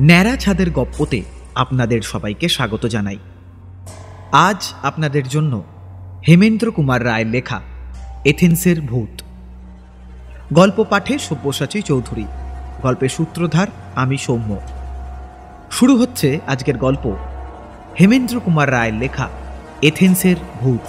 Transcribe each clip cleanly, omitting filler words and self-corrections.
ন্যাড়া ছাদের গপ্পতে আপনাদের সবাইকে স্বাগত জানাই। আজ আপনাদের জন্য হেমেন্দ্র কুমার রায়ের লেখা এথেন্সের ভূত গল্প পাঠে সব্যসাচী চৌধুরী, গল্পের সূত্রধার আমি সৌম্য। শুরু হচ্ছে আজকের গল্প হেমেন্দ্র কুমার রায়ের লেখা এথেন্সের ভূত।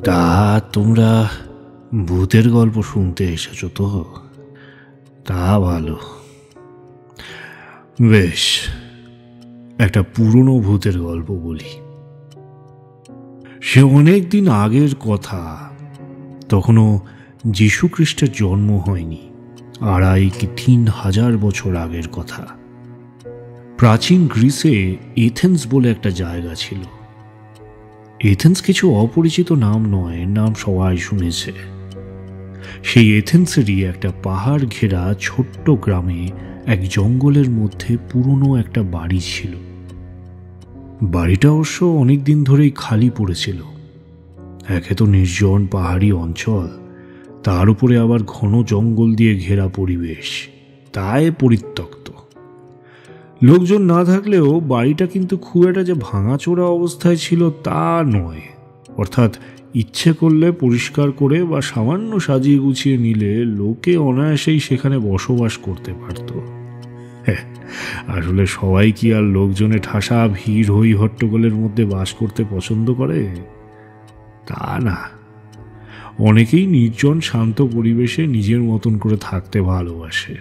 তা তোমরা ভূতের গল্প শুনতে এসেছো তো? তা ভালো। বেশ, একটা পুরনো ভূতের গল্প বলি। সে অনেক দিন আগের কথা। তখনও যীশু খ্রিস্টের জন্ম হয়নি। 2,500 কি 3,000 বছর আগের কথা। প্রাচীন গ্রিসে এথেন্স বলে একটা জায়গা ছিল। এথেন্স কিছু অপরিচিত নাম নয়, নাম সবাই শুনেছে। সেই এথেন্সেরই একটা পাহাড় ঘেরা ছোট্ট গ্রামে এক জঙ্গলের মধ্যে পুরনো একটা বাড়ি ছিল। বাড়িটা অবশ্য অনেকদিন ধরেই খালি পড়েছিল। একে তো নির্জন পাহাড়ি অঞ্চল, তার উপরে আবার ঘন জঙ্গল দিয়ে ঘেরা পরিবেশ, তাই পরিত্যক্ত। লোকজন না থাকলেও বাড়িটা কিন্তু খুব একটা যে ভাঙাচোরা অবস্থায় ছিল তা নয়। অর্থাৎ ইচ্ছে করলে পরিষ্কার করে বা সামান্য সাজিয়ে গুছিয়ে নিলে লোকে অনায়াসেই সেখানে বসবাস করতে পারত। হ্যাঁ, আসলে সবাই কি আর লোকজনে ঠাসা ভিড় হই হট্টগোলের মধ্যে বাস করতে পছন্দ করে? তা না, অনেকেই নির্জন শান্ত পরিবেশে নিজের মতন করে থাকতে ভালোবাসে।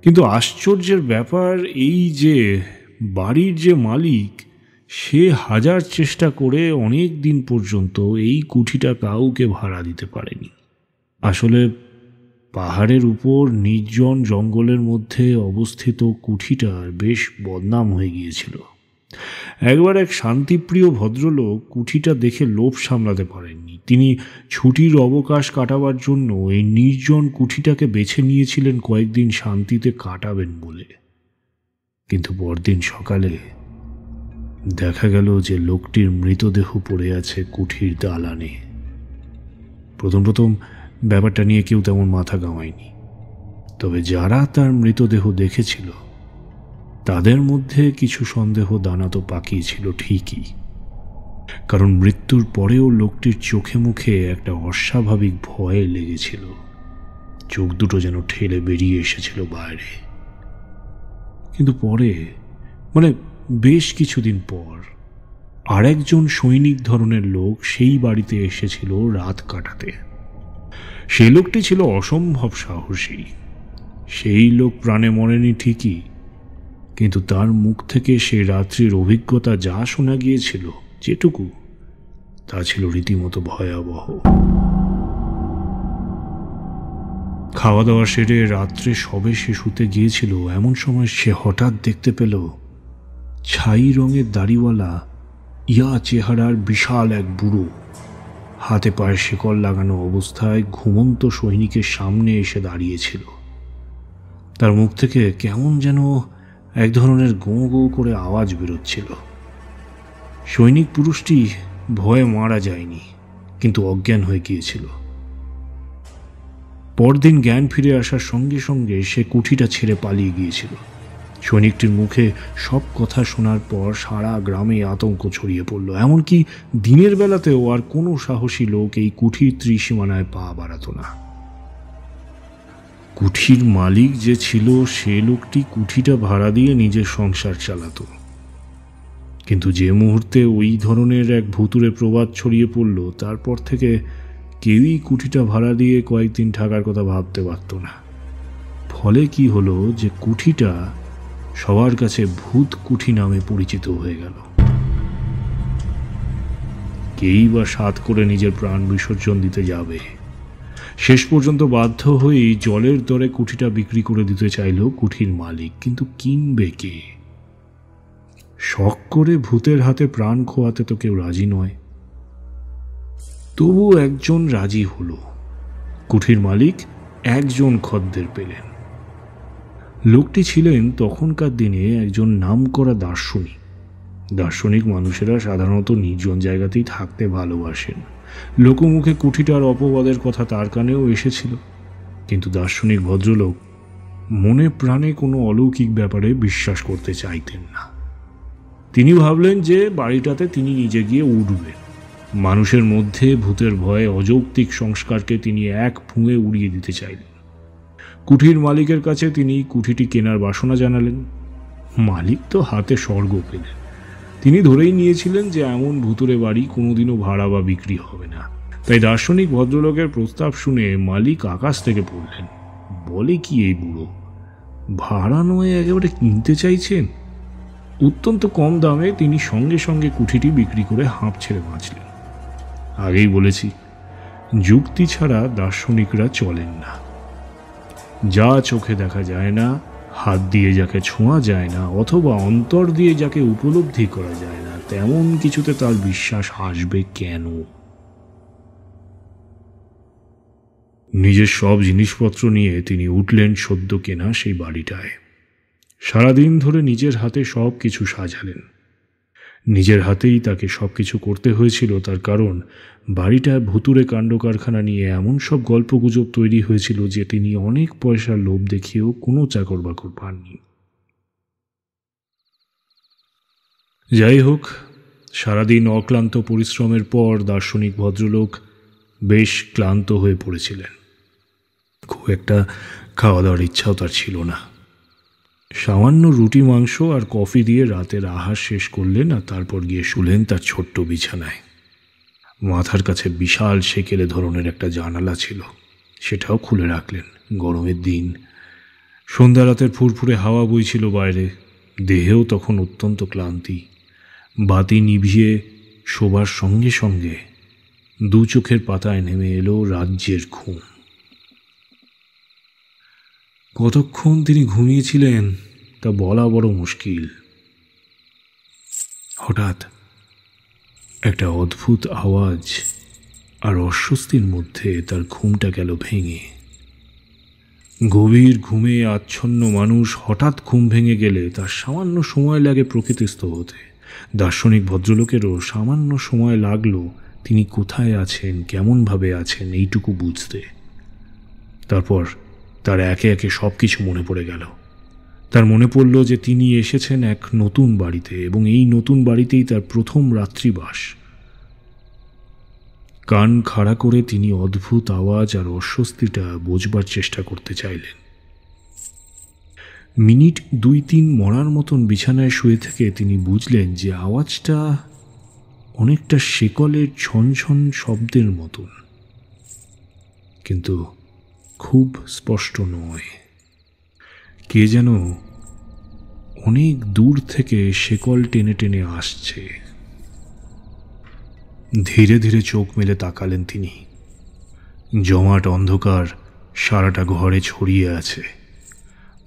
কিন্তু আশ্চর্যের ব্যাপার এই যে বাড়ির যে মালিক, সে হাজার চেষ্টা করে অনেক দিন পর্যন্ত এই কুঠিটা কাউকে ভাড়া দিতে পারেনি। আসলে পাহাড়ের উপর নির্জন জঙ্গলের মধ্যে অবস্থিত কুঠিটার বেশ বদনাম হয়ে গিয়েছিল। একবার এক শান্তিপ্রিয় ভদ্রলোক কুঠিটা দেখে লোভ সামলাতে পারেননি। তিনি ছুটির অবকাশ কাটাবার জন্য এই নির্জন কুঠিটাকে বেছে নিয়েছিলেন কয়েকদিন শান্তিতে কাটাবেন বলে। কিন্তু পরদিন সকালে দেখা গেল যে লোকটির মৃতদেহ পড়ে আছে কুঠির দালানে। প্রথম ব্যাপারটা নিয়ে কেউ তেমন মাথা ঘামায়নি। তবে যারা তার মৃতদেহ দেখেছিল তাদের মধ্যে কিছু সন্দেহ দানা তো পাকিয়েছিল ঠিকই। কারণ মৃত্যুর পরেও লোকটির চোখে মুখে একটা অস্বাভাবিক ভয় লেগেছিল। চোখ দুটো যেন ঠেলে বেরিয়ে এসেছিল বাইরে। কিন্তু পরে, বেশ কিছুদিন পর, আরেকজন সৈনিক ধরনের লোক সেই বাড়িতে এসেছিল রাত কাটাতে। সেই লোকটি ছিল অসম্ভব সাহসী। সেই লোক প্রাণে মরেনি ঠিকই, কিন্তু তার মুখ থেকে সেই রাত্রির অভিজ্ঞতা যা শোনা গিয়েছিল, যেটুকু, তা ছিল রীতিমতো ভয়াবহ। খাওয়া দাওয়া সেরে রাত্রে সবে সে শুতে গিয়েছিল, এমন সময় সে হঠাৎ দেখতে পেল ছাই রঙের দাড়িওয়ালা চেহারার বিশাল এক বুড়ো হাতে পায়ে শিকল লাগানো অবস্থায় ঘুমন্ত সৈনিকের সামনে এসে দাঁড়িয়েছিল। তার মুখ থেকে কেমন যেন এক ধরনের গোঁ গোঁ করে আওয়াজ বেরোচ্ছিল। সৈনিক পুরুষটি ভয়ে মারা যায়নি, কিন্তু অজ্ঞান হয়ে গিয়েছিল। পরদিন জ্ঞান ফিরে আসার সঙ্গে সঙ্গে সে কুঠিটা ছেড়ে পালিয়ে গিয়েছিল। সৈনিকটির মুখে সব কথা শোনার পর সারা গ্রামে আতঙ্ক ছড়িয়ে পড়ল। এমনকি দিনের বেলাতেও আর কোনো সাহসী লোক এই কুঠির ত্রিসীমানায় পা বাড়াত না। কুঠির মালিক যে ছিল, সে লোকটি কুঠিটা ভাড়া দিয়ে নিজের সংসার চালাত। কিন্তু যে মুহূর্তে ওই ধরনের এক ভুতুড়ে প্রবাদ ছড়িয়ে পড়ল, তারপর থেকে কেউই কুঠিটা ভাড়া দিয়ে কয়েকদিন থাকার কথা ভাবতে পারত না। ফলে কি হলো যে কুঠিটা সবার কাছে ভূত কুঠি নামে পরিচিত হয়ে গেল। কেই বা সাধ করে নিজের প্রাণ বিসর্জন দিতে যাবে, শেষ পর্যন্ত বাধ্য হয়েই জলের দরে কুঠিটা বিক্রি করে দিতে চাইল কুঠির মালিক, কিন্তু কিনবে কে? শখ করে ভূতের হাতে প্রাণ খোয়াতে তো কেউ রাজি নয়। তবু একজন রাজি হলো। কুঠির মালিক একজন খদ্দের পেলেন। লোকটি ছিলেন তখনকার দিনে একজন নামকরা দার্শনিক। দার্শনিক মানুষেরা সাধারণত নির্জন জায়গাতেই থাকতে ভালোবাসেন। লোকমুখে কুঠিটার অপবাদের কথা তার কানেও এসেছিল, কিন্তু দার্শনিক ভদ্রলোক মনে প্রাণে কোনো অলৌকিক ব্যাপারে বিশ্বাস করতে চাইতেন না। তিনি ভাবলেন যে বাড়িটাতে তিনি নিজে গিয়ে উঠবেন। মানুষের মধ্যে ভূতের ভয়ে অযৌক্তিক সংস্কারকে তিনি এক ফুঁয়ে উড়িয়ে দিতে চাইলেন। কুঠির মালিকের কাছে তিনি কুঠিটি কেনার বাসনা জানালেন। মালিক তো হাতে স্বর্গ পেলেন। তিনি ধরেই নিয়েছিলেন যে এমন ভুতুরে বাড়ি কোনোদিনও ভাড়া বা বিক্রি হবে না। তাই দার্শনিক ভদ্রলোকের প্রস্তাব শুনে মালিক আকাশ থেকে পড়লেন। বলে কি এই বুড়ো, ভাড়া নয় একেবারে কিনতে চাইছেন? অত্যন্ত কম দামে তিনি সঙ্গে সঙ্গে কুঠিটি বিক্রি করে হাঁপ ছেড়ে বাঁচলেন। আগেই বলেছি, যুক্তি ছাড়া দার্শনিকরা চলেন না। যা চোখে দেখা যায় না, হাত দিয়ে যাকে ছোঁয়া যায় না, অথবা অন্তর দিয়ে যাকে উপলব্ধি করা যায় না, তেমন কিছুতে তার বিশ্বাস আসবে কেন? নিজের সব জিনিসপত্র নিয়ে তিনি উঠলেন সদ্য কেনা সেই বাড়িটায়। সারাদিন ধরে নিজের হাতে সব কিছু সাজালেন। নিজের হাতেই তাকে সব কিছু করতে হয়েছিল, তার কারণ বাড়িটায় ভুতুরে কাণ্ড কারখানা নিয়ে এমন সব গল্পগুজব তৈরি হয়েছিল যে তিনি অনেক পয়সার লোভ দেখিয়েও কোনো চাকর বাকর পাননি। যাই হোক, সারাদিন অক্লান্ত পরিশ্রমের পর দার্শনিক ভদ্রলোক বেশ ক্লান্ত হয়ে পড়েছিলেন। খুব একটা খাওয়া দাওয়ার ইচ্ছাও তার ছিল না। সামান্য রুটি মাংস আর কফি দিয়ে রাতের আহার শেষ করলেন, আর তারপর গিয়ে শুলেন তার ছোট্ট বিছানায়। মাথার কাছে বিশাল সেকেলে ধরনের একটা জানালা ছিল, সেটাও খুলে রাখলেন। গরমের দিন, সন্ধ্যা রাতের ফুরফুরে হাওয়া বইছিল বাইরে। দেহেও তখন অত্যন্ত ক্লান্তি। বাতি নিভিয়ে শোবার সঙ্গে সঙ্গে দু চোখের পাতায় নেমে এলো রাজ্যের ঘুম। কতক্ষণ তিনি ঘুমিয়েছিলেন তা বলা বড় মুশকিল। হঠাৎ একটা অদ্ভুত আওয়াজ আর অস্বস্তির মধ্যে তার ঘুমটা গেল ভেঙে। গভীর ঘুমে আচ্ছন্ন মানুষ হঠাৎ ঘুম ভেঙে গেলে তার সামান্য সময় লাগে প্রকৃতিস্থ হতে। দার্শনিক ভদ্রলোকেরও সামান্য সময় লাগলো তিনি কোথায় আছেন, কেমনভাবে আছেন এইটুকু বুঝতে। তারপর তার একে একে সব কিছু মনে পড়ে গেল। তার মনে পড়ল যে তিনি এসেছেন এক নতুন বাড়িতে, এবং এই নতুন বাড়িতেই তার প্রথম রাত্রিবাস। কান খাড়া করে তিনি অদ্ভুত আওয়াজ আর অস্বস্তিটা বোঝবার চেষ্টা করতে চাইলেন। মিনিট 2-3 মরার মতন বিছানায় শুয়ে থেকে তিনি বুঝলেন যে আওয়াজটা অনেকটা শেকলের ছনছন শব্দের মতন, কিন্তু খুব স্পষ্ট নয়। কে যেন অনেক দূর থেকে শেকল টেনে টেনে আসছে। ধীরে ধীরে চোখ মেলে তাকালেন তিনি। জমাট অন্ধকার সারাটা ঘরে ছড়িয়ে আছে।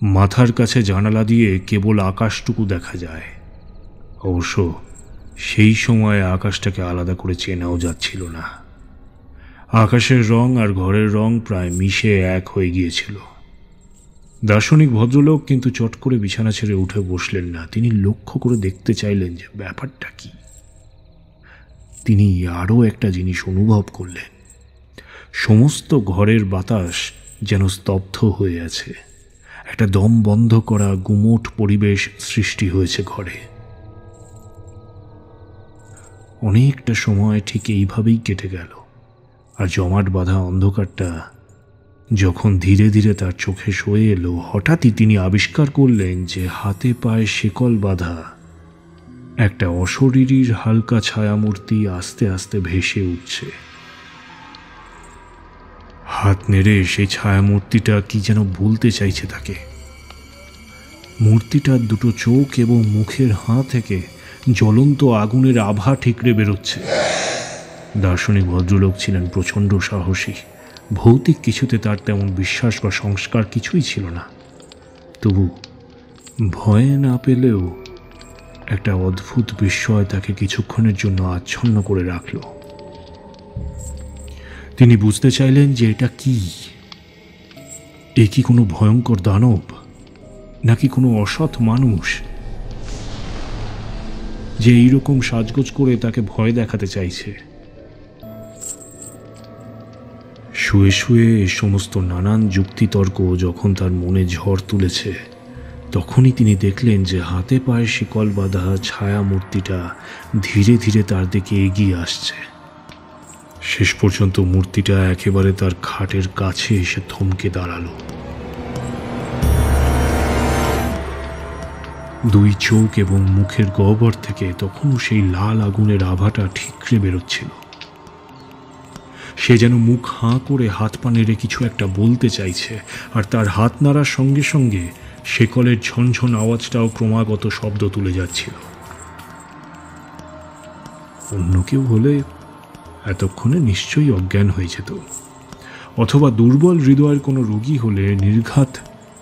মাথার কাছে জানালা দিয়ে কেবল আকাশটুকু দেখা যায়। অবশ্য সেই সময় আকাশটাকে আলাদা করে চেনাও যাচ্ছিল না। আকাশের রং আর ঘরের রং প্রায় মিশে এক হয়ে গিয়েছিল। দার্শনিক ভদ্রলোক কিন্তু চট করে বিছানা ছেড়ে উঠে বসলেন না। তিনি লক্ষ্য করে দেখতে চাইলেন যে ব্যাপারটা কি। তিনি আরও একটা জিনিস অনুভব করলেন। সমস্ত ঘরের বাতাস যেন স্তব্ধ হয়ে আছে। একটা দম বন্ধ করা গুমোট পরিবেশ সৃষ্টি হয়েছে ঘরে। অনেকটা সময় ঠিক এইভাবেই কেটে গেল, আর জমাট বাঁধা অন্ধকারটা যখন ধীরে ধীরে তার চোখে সয়ে এলো, হঠাৎই তিনি আবিষ্কার করলেন যে হাতে পায়ে শেকল বাঁধা একটা অশরীরীর হালকা ছায়ামূর্তি আস্তে আস্তে ভেসে উঠছে। হাত নেড়ে সেই ছায়ামূর্তিটা কি যেন বলতে চাইছে তাকে। মূর্তিটার দুটো চোখ এবং মুখের হাঁ থেকে জ্বলন্ত আগুনের আভা ঠিকরে বেরোচ্ছে। দার্শনিক ভদ্রলোক ছিলেন প্রচণ্ড সাহসী। ভৌতিক কিছুতে তার তেমন বিশ্বাস বা সংস্কার কিছুই ছিল না। তবু ভয়ে না পেলেও একটা অদ্ভুত বিস্ময় তাকে কিছুক্ষণের জন্য আচ্ছন্ন করে রাখল। তিনি বুঝতে চাইলেন যে এটা কি, এ কি কোনো ভয়ঙ্কর দানব, নাকি কোনো অসৎ মানুষ যে এইরকম সাজগোজ করে তাকে ভয় দেখাতে চাইছে। শুয়ে শুয়ে এ সমস্ত নানান যুক্তিতর্ক যখন তার মনে ঝড় তুলেছে, তখনই তিনি দেখলেন যে হাতে পায়ে শিকল বাঁধা ছায়া মূর্তিটা ধীরে ধীরে তার দিকে এগিয়ে আসছে। শেষ পর্যন্ত মূর্তিটা একেবারে তার খাটের কাছে এসে থমকে দাঁড়ালো। দুই চোখ এবং মুখের গহ্বর থেকে তখনও সেই লাল আগুনের আভাটা ঠিকরে বেরোচ্ছিল। সে যেন মুখ হাঁ করে হাত পা নেড়ে কিছু একটা বলতে চাইছে, আর তার হাত নাড়ার সঙ্গে সঙ্গে শেকলের ঝনঝন আওয়াজটাও ক্রমাগত শব্দ তুলে যাচ্ছিল। অন্য কেউ হলে এতক্ষণে নিশ্চয়ই অজ্ঞান হয়ে যেত, অথবা দুর্বল হৃদয়ের কোনো রোগী হলে নির্ঘাত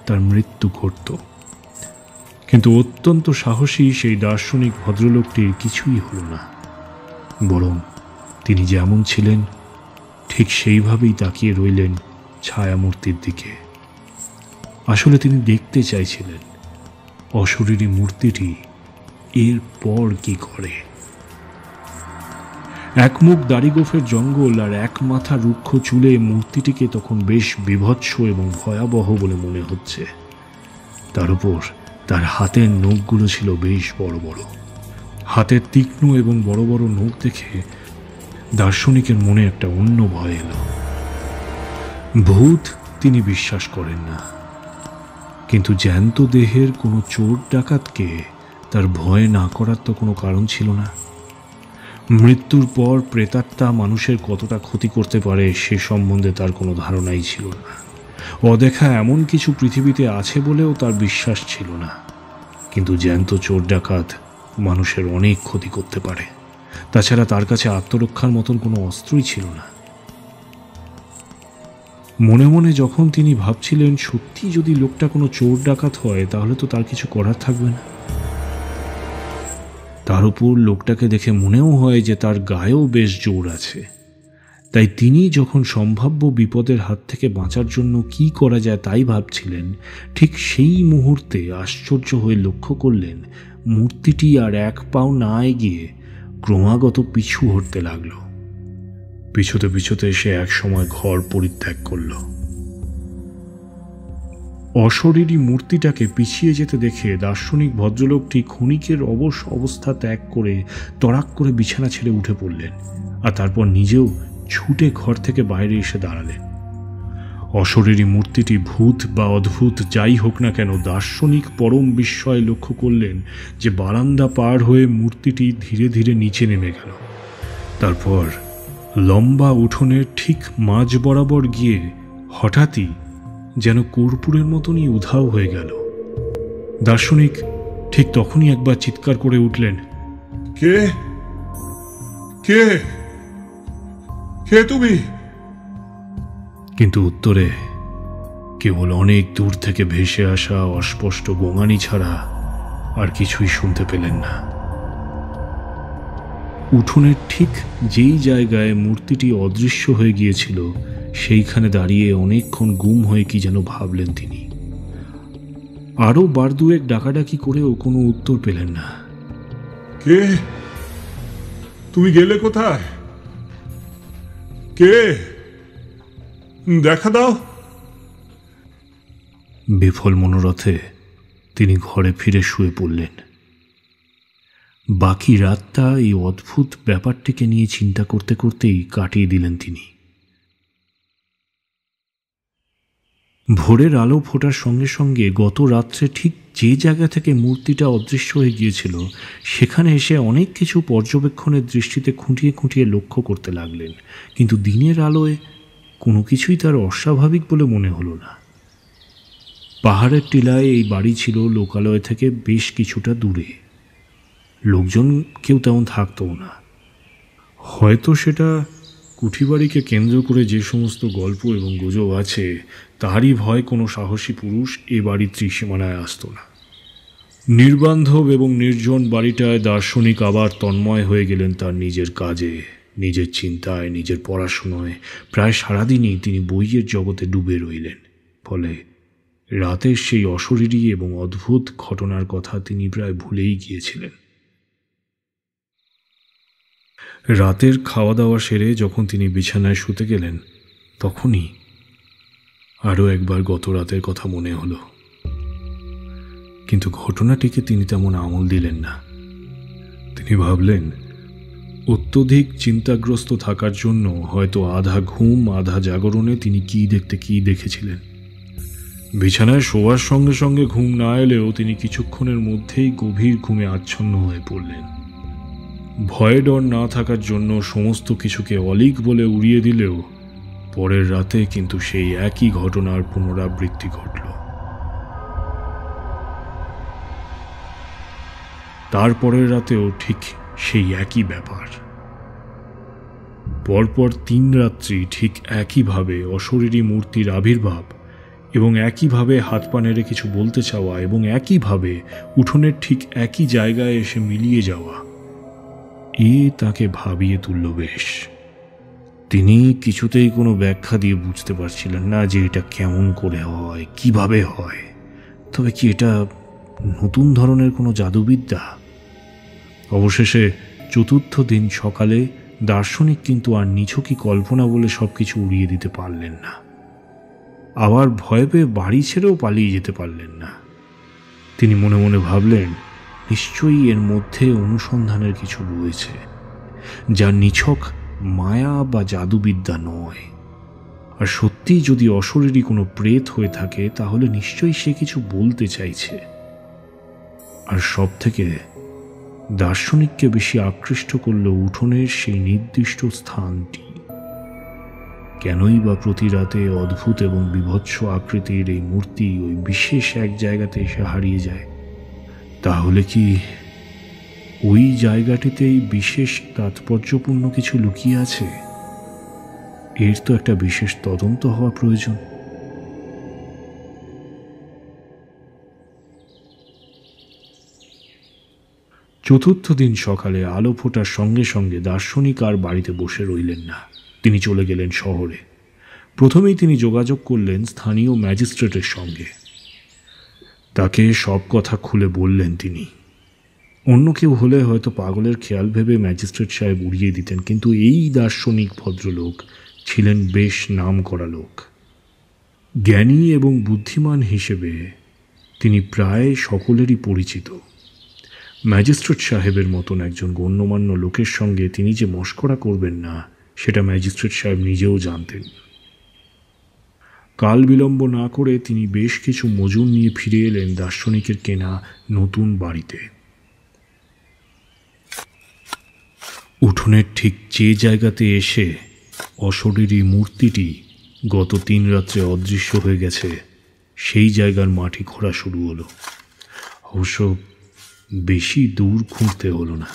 তার মৃত্যু ঘটত। কিন্তু অত্যন্ত সাহসী সেই দার্শনিক ভদ্রলোকটির কিছুই হল না, বরং তিনি যেমন ছিলেন ঠিক সেইভাবেই তাকিয়ে রইলেন ছায়ামূর্তির দিকে। আসলে তিনি দেখতে চাইছিলেন অশরীরী মূর্তিটি এর পর কি করে। এক মুখ দাড়িগোফের জঙ্গল আর এক মাথা রুক্ষ চুলে মূর্তিটিকে তখন বেশ বীভৎস এবং ভয়াবহ বলে মনে হচ্ছে। তার উপর তার হাতের নখগুলো ছিল বেশ বড় বড়। হাতের তীক্ষ্ণ এবং বড় বড় নখ দেখে দার্শনিকের মনে একটা অন্য ভয় এলো। ভূত তিনি বিশ্বাস করেন না, কিন্তু জ্যান্ত দেহের কোনো চোর ডাকাতকে তার ভয় না করার তো কোনো কারণ ছিল না। মৃত্যুর পর প্রেতাত্মা মানুষের কতটা ক্ষতি করতে পারে সে সম্বন্ধে তার কোনো ধারণাই ছিল না। অদেখা এমন কিছু পৃথিবীতে আছে বলেও তার বিশ্বাস ছিল না। কিন্তু জ্যান্ত চোর ডাকাত মানুষের অনেক ক্ষতি করতে পারে। তাছাড়া তার কাছে আত্মরক্ষার মতন কোনো অস্ত্রই ছিল না। মনে মনে যখন তিনি ভাবছিলেন সত্যি যদি লোকটা কোনো চোর ডাকাত হয় তাহলে তো তার কিছু করার থাকবে না। তার উপর লোকটাকে দেখে মনেও হয় যে তার গায়েও বেশ জোর আছে। তাই তিনি যখন সম্ভাব্য বিপদের হাত থেকে বাঁচার জন্য কি করা যায় তাই ভাবছিলেন, ঠিক সেই মুহূর্তে আশ্চর্য হয়ে লক্ষ্য করলেন মূর্তিটি আর এক পাও না এগিয়ে ক্রমাগত পিছু হটতে লাগল। পিছুতে পিছুতে সে এক সময় ঘর পরিত্যাগ করল। অশরীরী মূর্তিটাকে পিছিয়ে যেতে দেখে দার্শনিক ভদ্রলোকটি ক্ষণিকের অবশ অবস্থা ত্যাগ করে তড়াক করে বিছানা ছেড়ে উঠে পড়লেন, আর তারপর নিজেও ছুটে ঘর থেকে বাইরে এসে দাঁড়ালেন। অশরীরী মূর্তিটি ভূত বা অদ্ভুত যাই হোক না কেন, দার্শনিক পরম বিস্ময়ে লক্ষ্য করলেন যে বারান্দা পার হয়ে মূর্তিটি ধীরে ধীরে নিচে নেমে গেল। তারপর লম্বা উঠোনের ঠিক মাঝ বরাবর গিয়ে হঠাৎই যেন কর্পূরের মতনই উধাও হয়ে গেল। দার্শনিক ঠিক তখনই একবার চিৎকার করে উঠলেন, কে কে কে তুমি? কিন্তু উত্তরে কেবল অনেক দূর থেকে ভেসে আসা অস্পষ্ট গোঙানি ছাড়া আর কিছুই শুনতে পেলেন না। উঠোনের ঠিক যেই জায়গায় মূর্তিটি অদৃশ্য হয়ে গিয়েছিল সেইখানে দাঁড়িয়ে অনেকক্ষণ গুম হয়ে কি যেন ভাবলেন তিনি। আরও বার দুয়েক ডাকাডাকি করেও কোনো উত্তর পেলেন না। কে? তুমি গেলে কোথায়? কে? দেখা দাও। বিফল মনোরথে তিনি ঘরে ফিরে শুয়ে পড়লেন। বাকি রাতটা এই অদ্ভুত ব্যাপারটিকে নিয়ে চিন্তা করতে করতেই কাটিয়ে দিলেন তিনি। ভোরের আলো ফোটার সঙ্গে সঙ্গে গত রাত্রে ঠিক যে জায়গা থেকে মূর্তিটা অদৃশ্য হয়ে গিয়েছিল সেখানে এসে অনেক কিছু পর্যবেক্ষণের দৃষ্টিতে খুঁটিয়ে খুঁটিয়ে লক্ষ্য করতে লাগলেন, কিন্তু দিনের আলোয় কোনো কিছুই তার অস্বাভাবিক বলে মনে হলো না। পাহাড়ের টিলায় এই বাড়ি ছিল লোকালয় থেকে বেশ কিছুটা দূরে। লোকজন কেউ তেমন থাকতও না। হয়তো সেটা কুঠিবাড়িকে কেন্দ্র করে যে সমস্ত গল্প এবং গুজব আছে তারই ভয় কোনো সাহসী পুরুষ এ বাড়ির ত্রিসীমানায় আসত না। নির্বান্ধব এবং নির্জন বাড়িটায় দার্শনিক আবার তন্ময় হয়ে গেলেন তার নিজের কাজে, নিজের চিন্তায়, নিজের পড়াশোনায়। প্রায় সারাদিনই তিনি বইয়ের জগতে ডুবে রইলেন। ফলে রাতের সেই অশরীরী এবং অদ্ভুত ঘটনার কথা তিনি প্রায় ভুলেই গিয়েছিলেন। রাতের খাওয়া দাওয়া সেরে যখন তিনি বিছানায় শুতে গেলেন, তখনই আরও একবার গত রাতের কথা মনে হলো। কিন্তু ঘটনাটিকে তিনি তেমন আমল দিলেন না। তিনি ভাবলেন, অত্যধিক চিন্তাগ্রস্ত থাকার জন্য হয়তো আধা ঘুম আধা জাগরণে তিনি কি দেখেছিলেন। বিছানায় শোয়ার সঙ্গে সঙ্গে ঘুম না এলেও তিনি কিছুক্ষণের মধ্যেই গভীর ঘুমে আচ্ছন্ন হয়ে পড়লেন। ভয়ে ডর না থাকার জন্য সমস্ত কিছুকে অলীক বলে উড়িয়ে দিলেও পরের রাতে কিন্তু সেই একই ঘটনার পুনরাবৃত্তি ঘটল। তারপরের রাতেও ঠিক সেই একই ব্যাপার। পরপর 3 রাত্রি ঠিক একইভাবে অশরীরী মূর্তির আবির্ভাব এবং একইভাবে হাত পা নেড়ে কিছু বলতে চাওয়া এবং একইভাবে উঠোনের ঠিক একই জায়গায় এসে মিলিয়ে যাওয়া, এ তাকে ভাবিয়ে তুলল বেশ। তিনি কিছুতেই কোনো ব্যাখ্যা দিয়ে বুঝতে পারছিলেন না যে এটা কেমন করে হয়, কিভাবে হয়। তবে কি এটা নতুন ধরনের কোনো জাদুবিদ্যা? অবশেষে 4র্থ দিন সকালে দার্শনিক কিন্তু আর নিছকই কল্পনা বলে সবকিছু উড়িয়ে দিতে পারলেন না। আবার ভয় পেয়ে বাড়ি ছেড়েও পালিয়ে যেতে পারলেন না। তিনি মনে মনে ভাবলেন, নিশ্চয়ই এর মধ্যে অনুসন্ধানের কিছু রয়েছে, যা নিছক মায়া বা জাদুবিদ্যা নয়। আর সত্যিই যদি অশরীরী কোনো প্রেত হয়ে থাকে তাহলে নিশ্চয়ই সে কিছু বলতে চাইছে। আর সব থেকে দার্শনিককে বেশি আকৃষ্ট করল উঠোনের সেই নির্দিষ্ট স্থানটি। কেনই বা প্রতি রাতে অদ্ভুত এবং বিভৎস আকৃতির এই মূর্তি ওই বিশেষ এক জায়গাতে এসে হারিয়ে যায়? তাহলে কি ওই জায়গাটিতেই বিশেষ তাৎপর্যপূর্ণ কিছু লুকিয়ে আছে? এর তো একটা বিশেষ তদন্ত হওয়া প্রয়োজন। চতুর্থ দিন সকালে আলো ফোটার সঙ্গে সঙ্গে দার্শনিক আর বাড়িতে বসে রইলেন না। তিনি চলে গেলেন শহরে। প্রথমেই তিনি যোগাযোগ করলেন স্থানীয় ম্যাজিস্ট্রেটের সঙ্গে। তাকে সব কথা খুলে বললেন তিনি। অন্য কেউ হলে হয়তো পাগলের খেয়াল ভেবে ম্যাজিস্ট্রেট সাহেব উড়িয়ে দিতেন, কিন্তু এই দার্শনিক ভদ্রলোক ছিলেন বেশ নাম করা লোক। জ্ঞানী এবং বুদ্ধিমান হিসেবে তিনি প্রায় সকলেরই পরিচিত। ম্যাজিস্ট্রেট সাহেবের মতন একজন গণ্যমান্য লোকের সঙ্গে তিনি যে মশকরা করবেন না, সেটা ম্যাজিস্ট্রেট সাহেব নিজেও জানতেন। কাল বিলম্ব না করে তিনি বেশ কিছু মজুর নিয়ে ফিরে এলেন দার্শনিকের কেনা নতুন বাড়িতে। উঠোনের ঠিক যে জায়গাতে এসে অশরীরী মূর্তিটি গত 3 রাত্রে অদৃশ্য হয়ে গেছে, সেই জায়গার মাটি খোঁড়া শুরু হলো। অবশ্য বেশি দূর খুঁড়তে হলো না।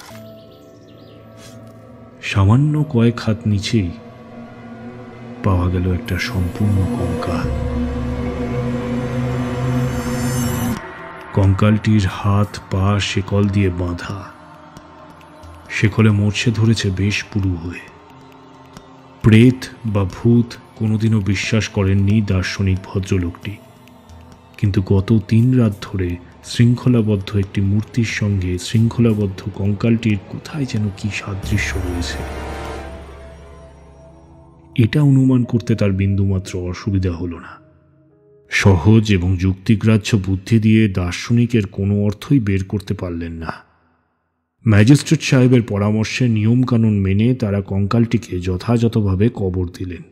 সামান্য কয়েক হাত নিচেই পাওয়া গেল একটা সম্পূর্ণ কঙ্কাল। কঙ্কালটির হাত পা শেকল দিয়ে বাঁধা। শেকলে মরছে ধরেছে বেশ পুরু হয়ে। প্রেত বা ভূত কোনোদিনও বিশ্বাস করেননি দার্শনিক ভদ্রলোকটি, কিন্তু গত 3 রাত ধরে শৃঙ্খলাবদ্ধ একটি মূর্তির সঙ্গে শৃঙ্খলাবদ্ধ কঙ্কালটির কোথায় যেন কি সাদৃশ্য রয়েছে। এটা অনুমান করতে তার বিন্দুমাত্র অসুবিধা হলো না। সহজ এবং যুক্তিগ্রাহ্য বুদ্ধি দিয়ে দার্শনিকের কোনো অর্থই বের করতে পারলেন না। ম্যাজিস্ট্রেট সাহেবের পরামর্শে নিয়মকানুন মেনে তারা কঙ্কালটিকে যথাযথভাবে কবর দিলেন।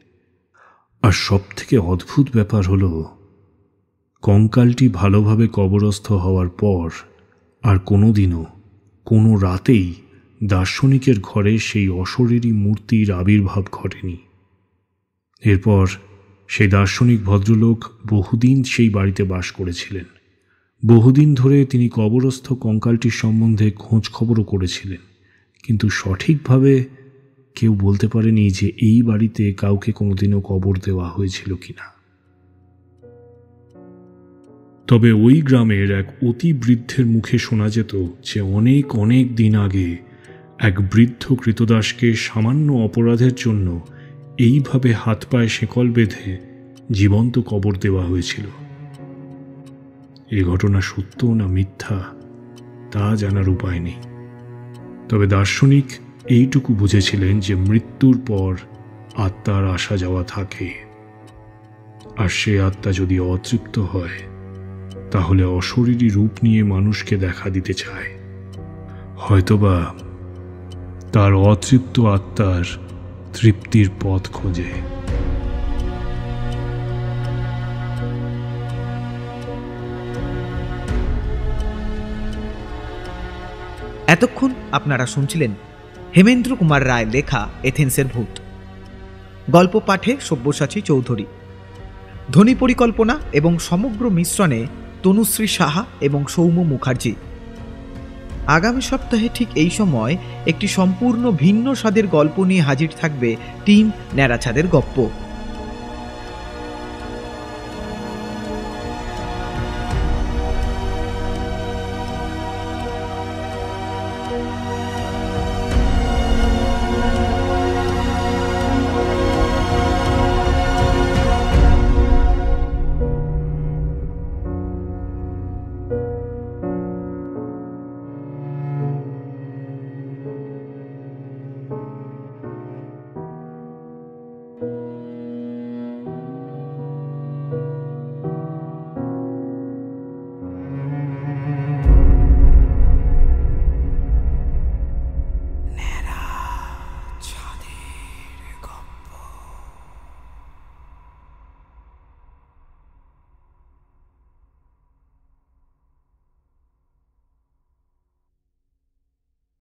আর সবথেকে অদ্ভুত ব্যাপার হলো, কঙ্কালটি ভালোভাবে কবরস্থ হওয়ার পর আর কোনোদিনও কোনো রাতেই দার্শনিকের ঘরে সেই অশরীরী মূর্তির আবির্ভাব ঘটেনি। এরপর সেই দার্শনিক ভদ্রলোক বহুদিন সেই বাড়িতে বাস করেছিলেন। বহুদিন ধরে তিনি কবরস্থ কঙ্কালটির সম্বন্ধে খোঁজ খবরও করেছিলেন, কিন্তু সঠিকভাবে কেউ বলতে পারেনি যে এই বাড়িতে কাউকে কোনোদিনও কবর দেওয়া হয়েছিল কিনা। তবে ওই গ্রামের এক অতি বৃদ্ধের মুখে শোনা যেত যে অনেক অনেক দিন আগে এক বৃদ্ধ কৃতদাসকে সামান্য অপরাধের জন্য এইভাবে হাত পায়ে শেকল বেঁধে জীবন্ত কবর দেওয়া হয়েছিল। এ ঘটনা সত্য না মিথ্যা তা জানার উপায় নেই। তবে দার্শনিক এইটুকু বুঝেছিলেন যে মৃত্যুর পর আত্মার আসা যাওয়া থাকে, আর সে আত্মা যদি অতৃপ্ত হয় তাহলে অশরীরী রূপ নিয়ে মানুষকে দেখা দিতে চায়, হয়তোবা তার অতৃপ্ত আত্মার তৃপ্তির পথ খোঁজে। এতক্ষণ আপনারা শুনছিলেন হেমেন্দ্র কুমার রায় লেখা এথেন্সের ভূত। গল্প পাঠে সব্যসাচী চৌধুরী, ধ্বনি পরিকল্পনা এবং সমগ্র মিশ্রণে তনুশ্রী সাহা এবং সৌম্য মুখার্জি। আগামী সপ্তাহে ঠিক এই সময় একটি সম্পূর্ণ ভিন্ন স্বাদের গল্প নিয়ে হাজির থাকবে টিম ন্যাড়াছাদের গপ্প।